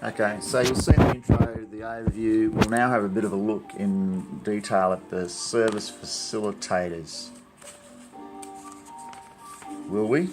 Okay, so you'll see in the intro, the overview. We'll now have a bit of a look in detail at the service facilitators. Will we?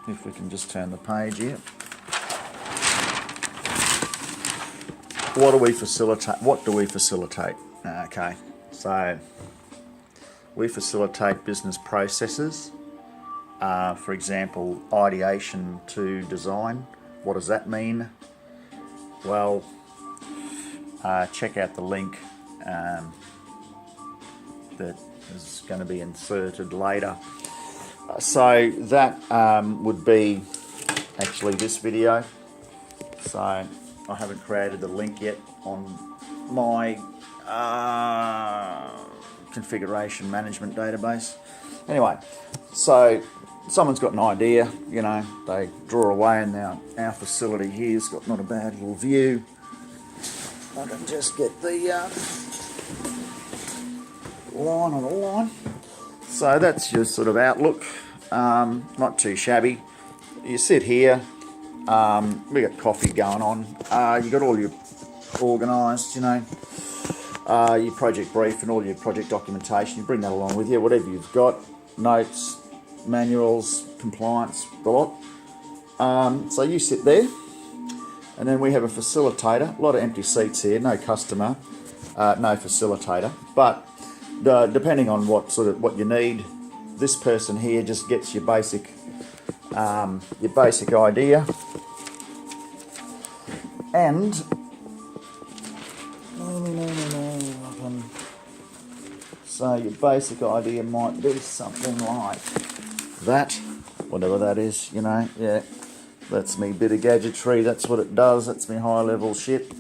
If we can just turn the page here. What do we facilitate? What do we facilitate? Okay, so we facilitate business processes. For example, ideation to design. What does that mean? Well, check out the link that is going to be inserted later. So that would be actually this video. So I haven't created the link yet on my configuration management database. Anyway, so someone's got an idea, you know, they draw away, and now our facility here's got not a bad little view. I can just get the line on the line. So that's your sort of outlook, not too shabby. You sit here, we got coffee going on, you got all your organised, you know, your project brief and all your project documentation, you bring that along with you, whatever you've got, notes, manuals, compliance, the lot. So you sit there, and then we have a facilitator. A lot of empty seats here, no customer, no facilitator. But depending on what you need, this person here just gets your basic idea. And so your basic idea might be something like that, whatever that is, you know. Yeah, that's me bit of gadgetry, that's what it does, that's me high level shit.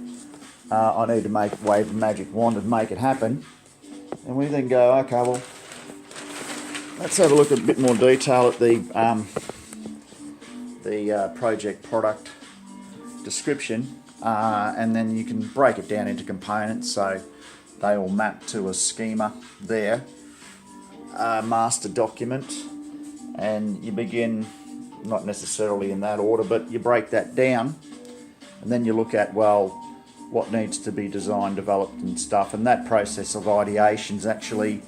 I need to wave a magic wand and make it happen. And we then go, okay, well, let's have a look at a bit more detail at the project product description, and then you can break it down into components so they all map to a schema there, master document, and you begin, not necessarily in that order, but you break that down, and then you look at, well, what needs to be designed, developed and stuff, and that process of ideation is actually,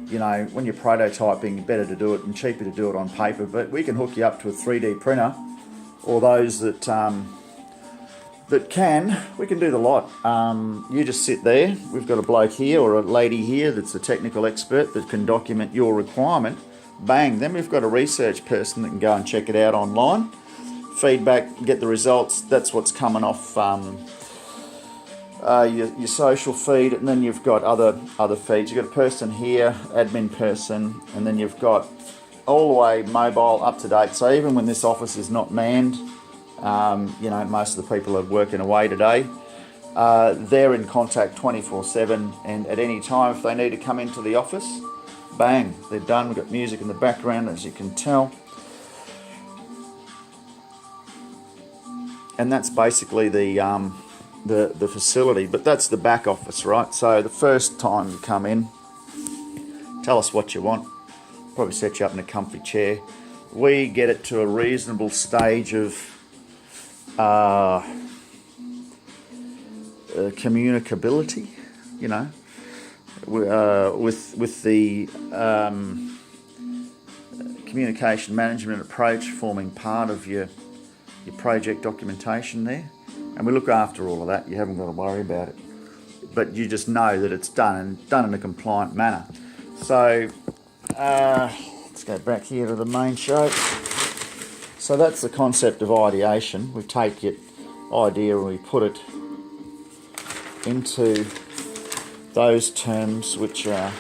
you know, when you're prototyping, better to do it and cheaper to do it on paper, but we can hook you up to a 3D printer, or those that we can do the lot. You just sit there, we've got a bloke here or a lady here that's a technical expert that can document your requirement, bang, then we've got a research person that can go and check it out online, feedback, get the results, that's what's coming off your social feed, and then you've got other feeds. You've got a person here, admin person, and then you've got all the way mobile, up to date. So even when this office is not manned, you know, most of the people are working away today, they're in contact 24/7, and at any time if they need to come into the office, bang, they're done. We've got music in the background, as you can tell. And that's basically the facility, but that's the back office, right? So the first time you come in, tell us what you want, probably set you up in a comfy chair. We get it to a reasonable stage of communicability, you know, with the communication management approach forming part of your project documentation there. And we look after all of that. You haven't got to worry about it. But you just know that it's done in a compliant manner. So let's go back here to the main show. So that's the concept of ideation. We take your idea and we put it into those terms which are,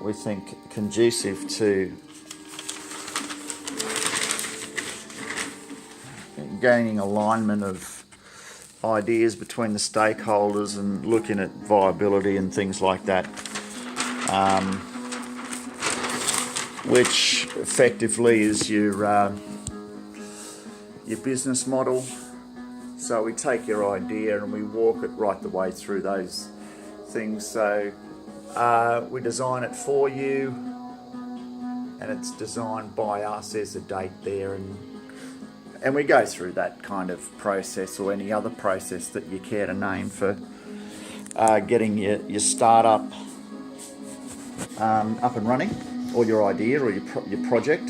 we think, conducive to gaining alignment of ideas between the stakeholders and looking at viability and things like that, which effectively is your business model. So we take your idea and we walk it right the way through those things. So we design it for you, and it's designed by us. There's a date there, and And we go through that kind of process, or any other process that you care to name, for getting your startup up and running, or your idea, or your project,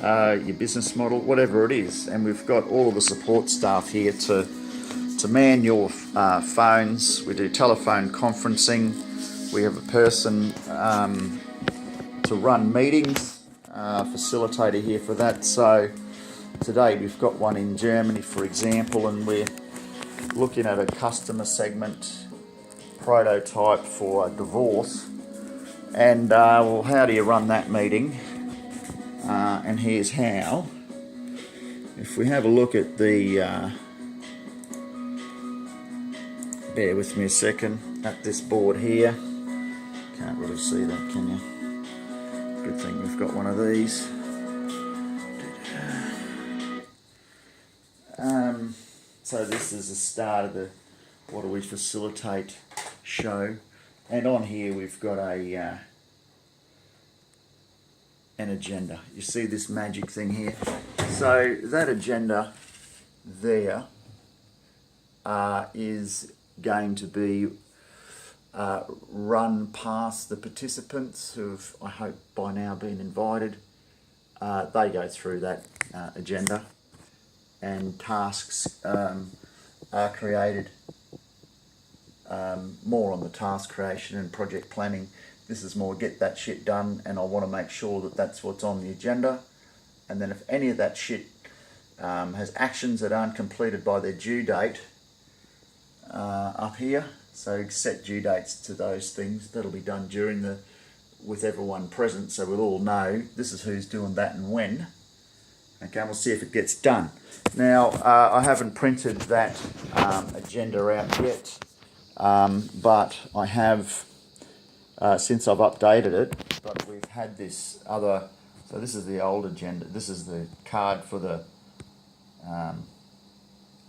your business model, whatever it is. And we've got all of the support staff here to man your phones. We do telephone conferencing. We have a person to run meetings, facilitator here for that. So today we've got one in Germany, for example, and we're looking at a customer segment prototype for a divorce. And well, how do you run that meeting? And here's how. If we have a look at the, bear with me a second, at this board here. Can't really see that, can you? Good thing we've got one of these. So this is the start of the What Do We Facilitate show. And on here we've got an agenda. You see this magic thing here? So that agenda there is going to be run past the participants who've, I hope, by now been invited. They go through that agenda, and tasks are created. More on the task creation and project planning. This is more get that shit done, and I want to make sure that that's what's on the agenda. And then if any of that shit has actions that aren't completed by their due date, up here, so set due dates to those things. That'll be done during with everyone present, so we'll all know this is who's doing that and when. Okay, and we'll see if it gets done. Now, I haven't printed that agenda out yet, but I have, since I've updated it, but we've had this other, so this is the old agenda, this is the card for the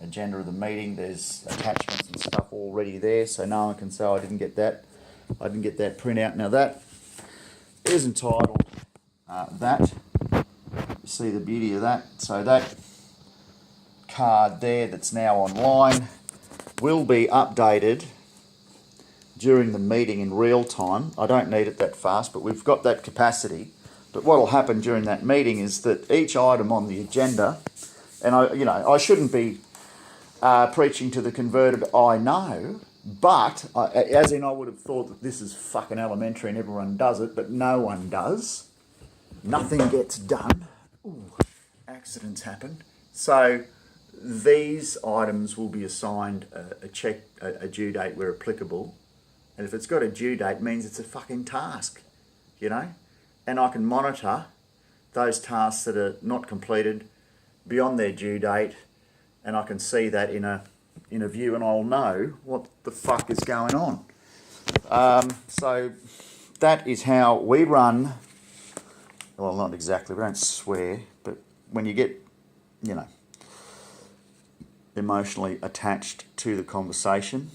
agenda of the meeting. There's attachments and stuff already there, so no one can say I didn't get that printout. Now that is entitled that. You see the beauty of that? So that card there that's now online will be updated during the meeting in real time. I don't need it that fast, but we've got that capacity. But what will happen during that meeting is that each item on the agenda, and I shouldn't be preaching to the converted, I know, but as in I would have thought that this is fucking elementary and everyone does it, but no one does. Nothing gets done. Ooh, accidents happen. So these items will be assigned a due date where applicable. And if it's got a due date, it means it's a fucking task, And I can monitor those tasks that are not completed beyond their due date, and I can see that in a view, and I'll know what the fuck is going on. So that is how we run. Well, not exactly, we don't swear, but when you get, emotionally attached to the conversation,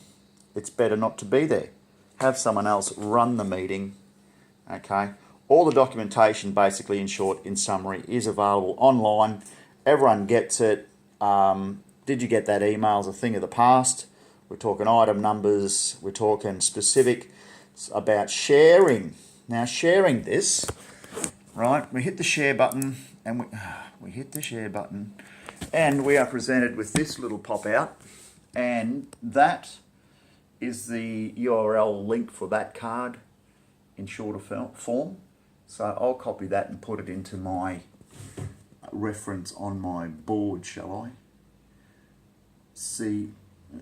it's better not to be there. Have someone else run the meeting, okay? All the documentation, basically, in short, in summary, is available online. Everyone gets it. Did you get that email? Is a thing of the past. We're talking item numbers. We're talking specific about sharing. Now, sharing this, right? We hit the share button, and we hit the share button, and we are presented with this little pop-out, and that is the URL link for that card in shorter form. So I'll copy that and put it into my reference on my board, shall I? See,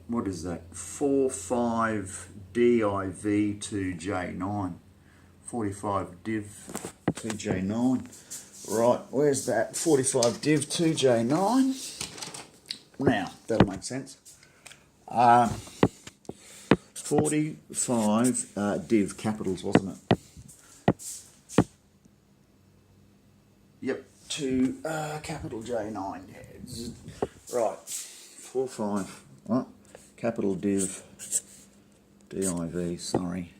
what is that? 45div2j9. 45div2j9. Right, where's that? 45div2j9. Now, that'll make sense. 45 div capitals, wasn't it? Yep, to capital J9. Yeah. Right, 45. What? Capital div, div, sorry.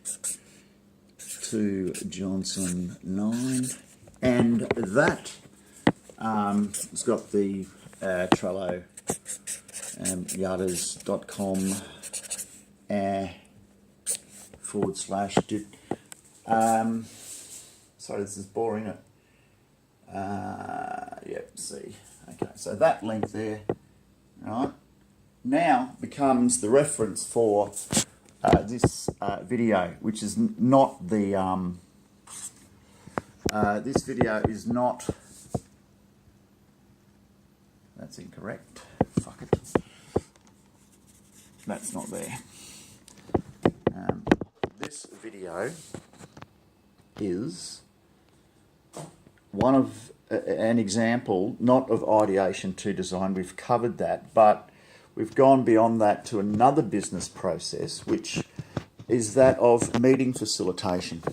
To Johnson 9. And that has got the Trello, yadas.com / sorry, this is boring, isn't it? Yep, see. Okay, so that link there, right, now becomes the reference for this video, which is not the, this video is not, that's incorrect, fuck it, that's not there. This video is one of an example, not of ideation to design, we've covered that, but we've gone beyond that to another business process, which is that of meeting facilitation.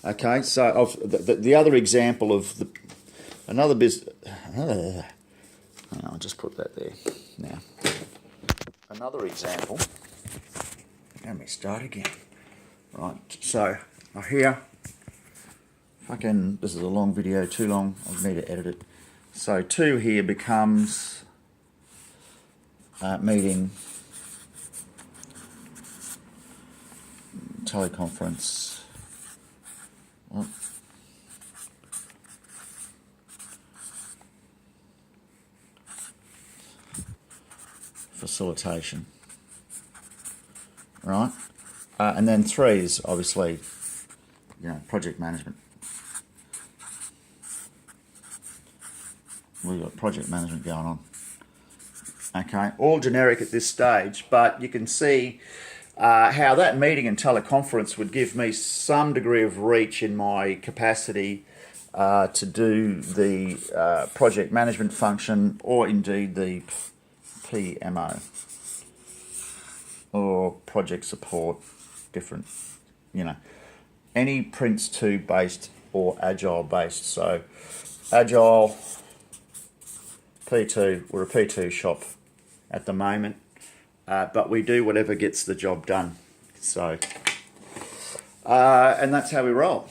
Okay, so of the other example of another business, I'll just put that there now. Another example, let me start again. Right, so here, this is a long video, too long, I need to edit it. So 2 here becomes meeting, teleconference, facilitation, right? And then 3 is obviously, project management. We've got project management going on. Okay, all generic at this stage, but you can see how that meeting and teleconference would give me some degree of reach in my capacity to do the project management function, or indeed the PMO or project support, different, any Prince 2 based or Agile based. So Agile, P2, we're a P2 shop at the moment, but we do whatever gets the job done. So, and that's how we roll.